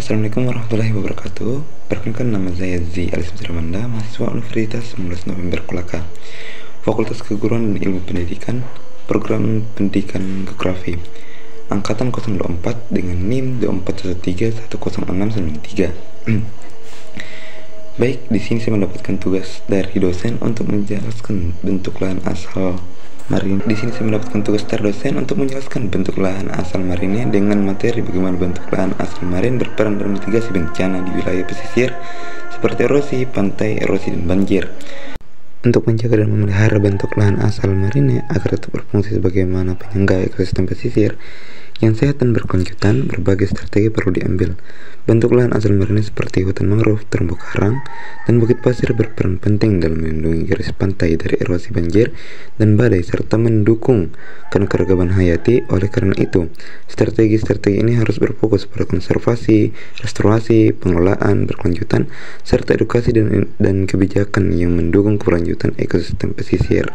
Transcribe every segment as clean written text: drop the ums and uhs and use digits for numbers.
Assalamualaikum warahmatullahi wabarakatuh. Perkenalkan, nama saya Zi Alismanda, mahasiswa Universitas 19 November Kolaka, Fakultas Keguruan dan Ilmu Pendidikan, Program Pendidikan Geografi, Angkatan 024 dengan NIM 2413106993. Baik, di sini saya mendapatkan tugas dari dosen untuk menjelaskan bentuk lahan asal marin. Di sini saya mendapatkan tugas dari dosen untuk menjelaskan bentuk lahan asal marinnya dengan materi bagaimana bentuk lahan asal marin berperan dalam mitigasi bencana di wilayah pesisir seperti erosi, pantai, erosi, dan banjir. Untuk menjaga dan memelihara bentuk lahan asal marinnya agar tetap berfungsi sebagaimana penyangga ekosistem pesisir yang sehat dan berkelanjutan, berbagai strategi perlu diambil. Bentuk lahan asal marinnya seperti hutan mangrove, terumbu karang, dan bukit pasir berperan penting dalam melindungi garis pantai dari erosi banjir dan badai serta mendukung keanekaragaman hayati. Oleh karena itu, strategi-strategi ini harus berfokus pada konservasi, restorasi, pengelolaan berkelanjutan, serta edukasi dan kebijakan yang mendukung keberlanjutan ekosistem pesisir.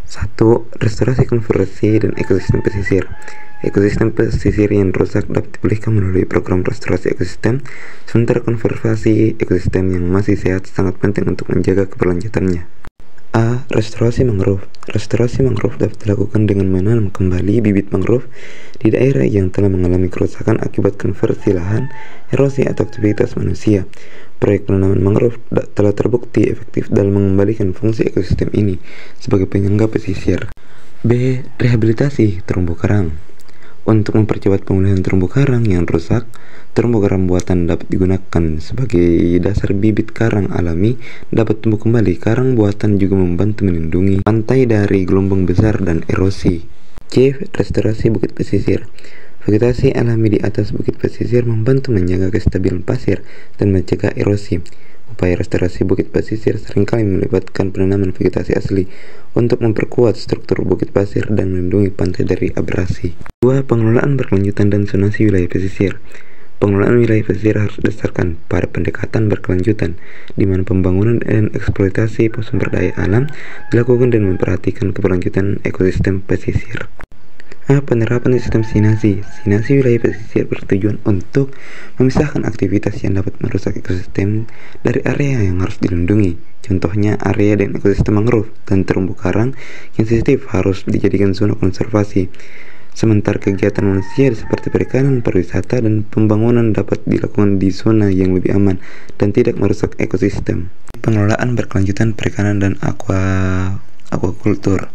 1. Restorasi, konservasi, dan ekosistem pesisir. Ekosistem pesisir yang rusak dapat dipulihkan melalui program restorasi ekosistem, sementara konservasi ekosistem yang masih sehat sangat penting untuk menjaga keberlanjutannya. A. Restorasi mangrove. Restorasi mangrove dapat dilakukan dengan menanam kembali bibit mangrove di daerah yang telah mengalami kerusakan akibat konversi lahan, erosi, atau aktivitas manusia. Proyek penanaman mangrove telah terbukti efektif dalam mengembalikan fungsi ekosistem ini sebagai penyangga pesisir. B. Rehabilitasi terumbu karang. Untuk mempercepat pemulihan terumbu karang yang rusak, terumbu karang buatan dapat digunakan sebagai dasar bibit karang alami dapat tumbuh kembali. Karang buatan juga membantu melindungi pantai dari gelombang besar dan erosi. C. Restorasi bukit pesisir. Vegetasi alami di atas bukit pesisir membantu menjaga kestabilan pasir dan mencegah erosi. Upaya restorasi bukit pesisir seringkali melibatkan penanaman vegetasi asli untuk memperkuat struktur bukit pasir dan melindungi pantai dari abrasi. 2. Pengelolaan berkelanjutan dan zonasi wilayah pesisir. Pengelolaan wilayah pesisir harus berdasarkan pada pendekatan berkelanjutan, di mana pembangunan dan eksploitasi sumber daya alam dilakukan dan memperhatikan keberlanjutan ekosistem pesisir. A. Penerapan sistem sinasi. Sinasi wilayah pesisir bertujuan untuk memisahkan aktivitas yang dapat merusak ekosistem dari area yang harus dilindungi. Contohnya, area dan ekosistem mangrove dan terumbu karang yang sensitif harus dijadikan zona konservasi. Sementara kegiatan manusia seperti perikanan, pariwisata, dan pembangunan dapat dilakukan di zona yang lebih aman dan tidak merusak ekosistem. Pengelolaan berkelanjutan perikanan dan aquaculture.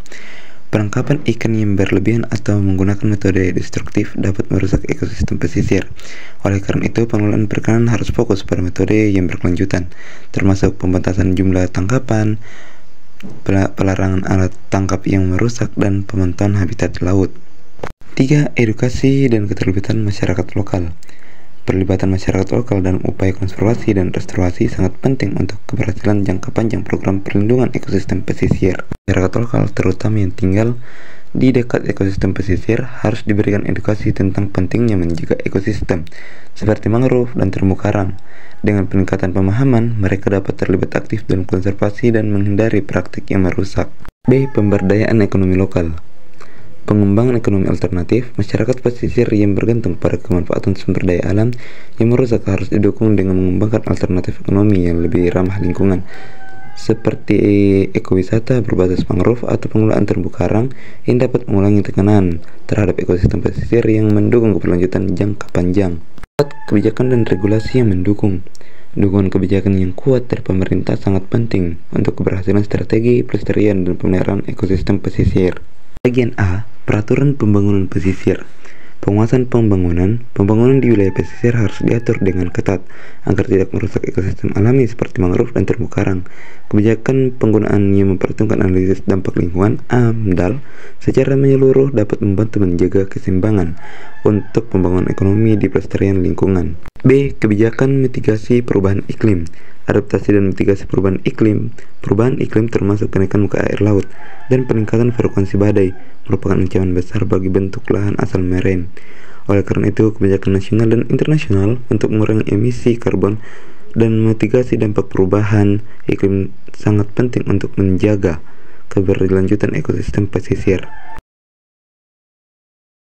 Penangkapan ikan yang berlebihan atau menggunakan metode destruktif dapat merusak ekosistem pesisir. Oleh karena itu, pengelolaan perikanan harus fokus pada metode yang berkelanjutan, termasuk pembatasan jumlah tangkapan, pelarangan alat tangkap yang merusak, dan pemantauan habitat laut. 3. Edukasi dan keterlibatan masyarakat lokal. Perlibatan masyarakat lokal dalam upaya konservasi dan restorasi sangat penting untuk keberhasilan jangka panjang program perlindungan ekosistem pesisir. Masyarakat lokal, terutama yang tinggal di dekat ekosistem pesisir, harus diberikan edukasi tentang pentingnya menjaga ekosistem seperti mangrove dan terumbu karang. Dengan peningkatan pemahaman, mereka dapat terlibat aktif dalam konservasi dan menghindari praktik yang merusak. B. Pemberdayaan ekonomi lokal. Pengembangan ekonomi alternatif. Masyarakat pesisir yang bergantung pada kemanfaatan sumber daya alam yang merusak harus didukung dengan mengembangkan alternatif ekonomi yang lebih ramah lingkungan, seperti ekowisata berbasis mangrove atau pengelolaan terumbu karang yang dapat mengurangi tekanan terhadap ekosistem pesisir yang mendukung keberlanjutan jangka panjang. 4. Kebijakan dan regulasi yang mendukung. Dukungan kebijakan yang kuat dari pemerintah sangat penting untuk keberhasilan strategi pelestarian dan pemeliharaan ekosistem pesisir. Bagian A. Peraturan pembangunan pesisir. Penguasaan pembangunan di wilayah pesisir harus diatur dengan ketat agar tidak merusak ekosistem alami seperti mangrove dan terumbu karang. Kebijakan penggunaan yang memperhitungkan analisis dampak lingkungan (AMDAL) secara menyeluruh dapat membantu menjaga keseimbangan untuk pembangunan ekonomi di pelestarian lingkungan. B. Kebijakan mitigasi perubahan iklim. Adaptasi dan mitigasi perubahan iklim. Perubahan iklim termasuk kenaikan muka air laut dan peningkatan frekuensi badai merupakan ancaman besar bagi bentuk lahan asal marin. Oleh karena itu, kebijakan nasional dan internasional untuk mengurangi emisi karbon dan mitigasi dampak perubahan iklim sangat penting untuk menjaga keberlanjutan ekosistem pesisir.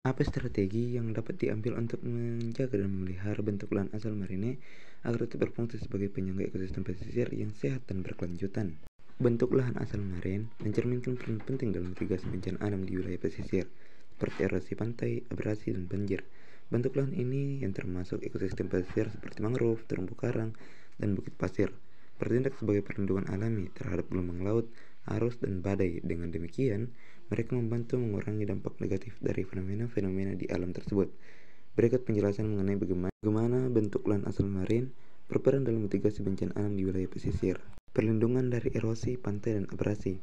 Apa strategi yang dapat diambil untuk menjaga dan memelihara bentuk lahan asal marine agar tetap berfungsi sebagai penyangga ekosistem pesisir yang sehat dan berkelanjutan? Bentuk lahan asal marine mencerminkan peran penting dalam mitigasi bencana alam di wilayah pesisir, seperti erosi pantai, abrasi, dan banjir. Bentuk lahan ini yang termasuk ekosistem pesisir seperti mangrove, terumbu karang, dan bukit pasir, bertindak sebagai perlindungan alami terhadap gelombang laut, arus, dan badai. Dengan demikian, mereka membantu mengurangi dampak negatif dari fenomena-fenomena di alam tersebut. Berikut penjelasan mengenai bagaimana bentuk lahan asal marine berperan dalam mitigasi bencana alam di wilayah pesisir. Perlindungan dari erosi pantai dan abrasi.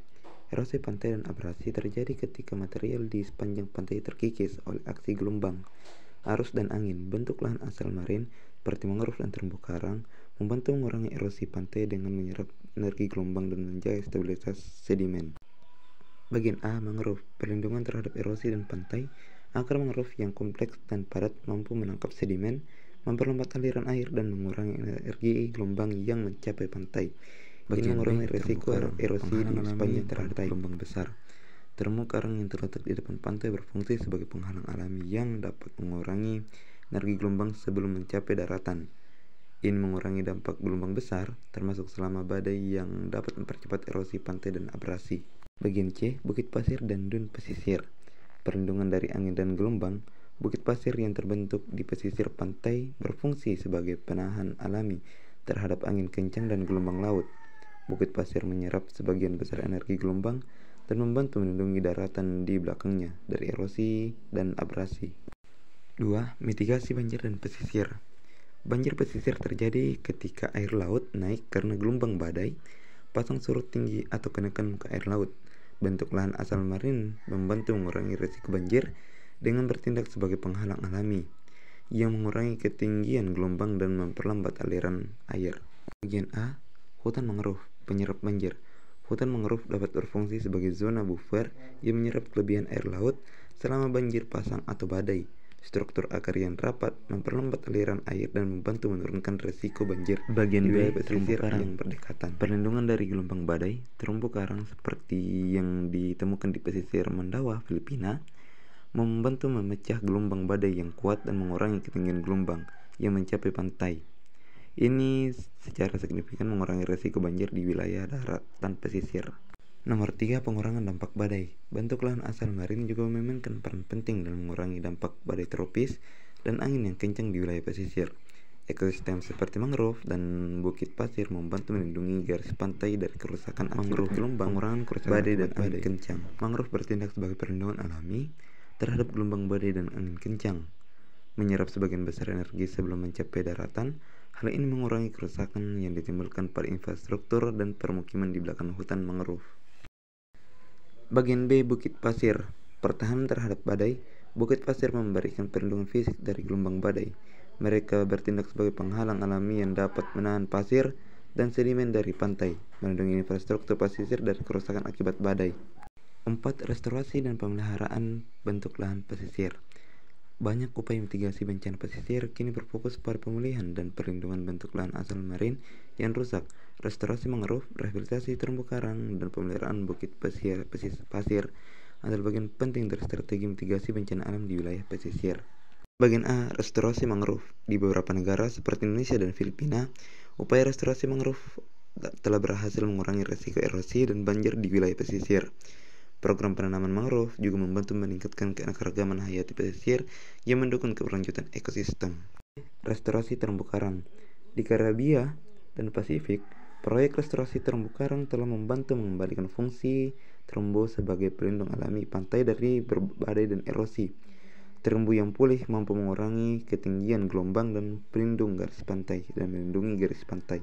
Erosi pantai dan abrasi terjadi ketika material di sepanjang pantai terkikis oleh aksi gelombang, arus, dan angin. Bentuk lahan asal marine seperti mangrove dan terumbu karang membantu mengurangi erosi pantai dengan menyerap energi gelombang dan menjaga stabilitas sedimen. Bagian A. Mangrove. Perlindungan terhadap erosi dan pantai. Akar mangrove yang kompleks dan padat mampu menangkap sedimen, memperlambat aliran air, dan mengurangi energi gelombang yang mencapai pantai. Ini mengurangi resiko erosi di sepanjang pantai. Gelombang besar. Terumbu karang yang terletak di depan pantai berfungsi sebagai penghalang alami yang dapat mengurangi energi gelombang sebelum mencapai daratan. Ini mengurangi dampak gelombang besar, termasuk selama badai, yang dapat mempercepat erosi pantai dan abrasi. Bagian C. Bukit pasir dan dun pesisir. Perlindungan dari angin dan gelombang. Bukit pasir yang terbentuk di pesisir pantai berfungsi sebagai penahan alami terhadap angin kencang dan gelombang laut. Bukit pasir menyerap sebagian besar energi gelombang dan membantu melindungi daratan di belakangnya dari erosi dan abrasi. 2. Mitigasi banjir dan pesisir. Banjir pesisir terjadi ketika air laut naik karena gelombang badai, pasang surut tinggi, atau kenaikan muka air laut. Bentuk lahan asal marine membantu mengurangi risiko banjir dengan bertindak sebagai penghalang alami yang mengurangi ketinggian gelombang dan memperlambat aliran air. Bagian A. Hutan mangrove, penyerap banjir. Hutan mangrove dapat berfungsi sebagai zona buffer yang menyerap kelebihan air laut selama banjir pasang atau badai. Struktur akar yang rapat memperlambat aliran air dan membantu menurunkan risiko banjir. Bagian B. Pesisir yang berdekatan. Perlindungan dari gelombang badai. Terumbu karang seperti yang ditemukan di pesisir Mandawa, Filipina, membantu memecah gelombang badai yang kuat dan mengurangi ketinggian gelombang yang mencapai pantai. Ini secara signifikan mengurangi risiko banjir di wilayah daratan pesisir. Nomor 3. Pengurangan dampak badai. Bentuk lahan asal marine juga memainkan peran penting dalam mengurangi dampak badai tropis dan angin yang kencang di wilayah pesisir. Ekosistem seperti mangrove dan bukit pasir membantu melindungi garis pantai dari kerusakan mangrove, gelombang, pengurangan kerusakan badai dan angin kencang. Mangrove bertindak sebagai perlindungan alami terhadap gelombang badai dan angin kencang, menyerap sebagian besar energi sebelum mencapai daratan. Hal ini mengurangi kerusakan yang ditimbulkan pada infrastruktur dan permukiman di belakang hutan mangrove. Bagian B. Bukit pasir. Pertahanan terhadap badai. Bukit pasir memberikan perlindungan fisik dari gelombang badai. Mereka bertindak sebagai penghalang alami yang dapat menahan pasir dan sedimen dari pantai, melindungi infrastruktur pesisir dari kerusakan akibat badai. 4. Restorasi dan pemeliharaan bentuk lahan pesisir. Banyak upaya mitigasi bencana pesisir kini berfokus pada pemulihan dan perlindungan bentuk lahan asal marine yang rusak, restorasi mangrove, rehabilitasi terumbu karang, dan pemeliharaan bukit pasir adalah bagian penting dari strategi mitigasi bencana alam di wilayah pesisir. Bagian A. Restorasi mangrove. Di beberapa negara seperti Indonesia dan Filipina, upaya restorasi mangrove telah berhasil mengurangi risiko erosi dan banjir di wilayah pesisir. Program penanaman mangrove juga membantu meningkatkan keanekaragaman hayati pesisir yang mendukung keberlanjutan ekosistem. Restorasi terumbu karang. Di Karibia dan Pasifik, proyek restorasi terumbu karang telah membantu mengembalikan fungsi terumbu sebagai pelindung alami pantai dari badai dan erosi. Terumbu yang pulih mampu mengurangi ketinggian gelombang dan melindungi garis pantai.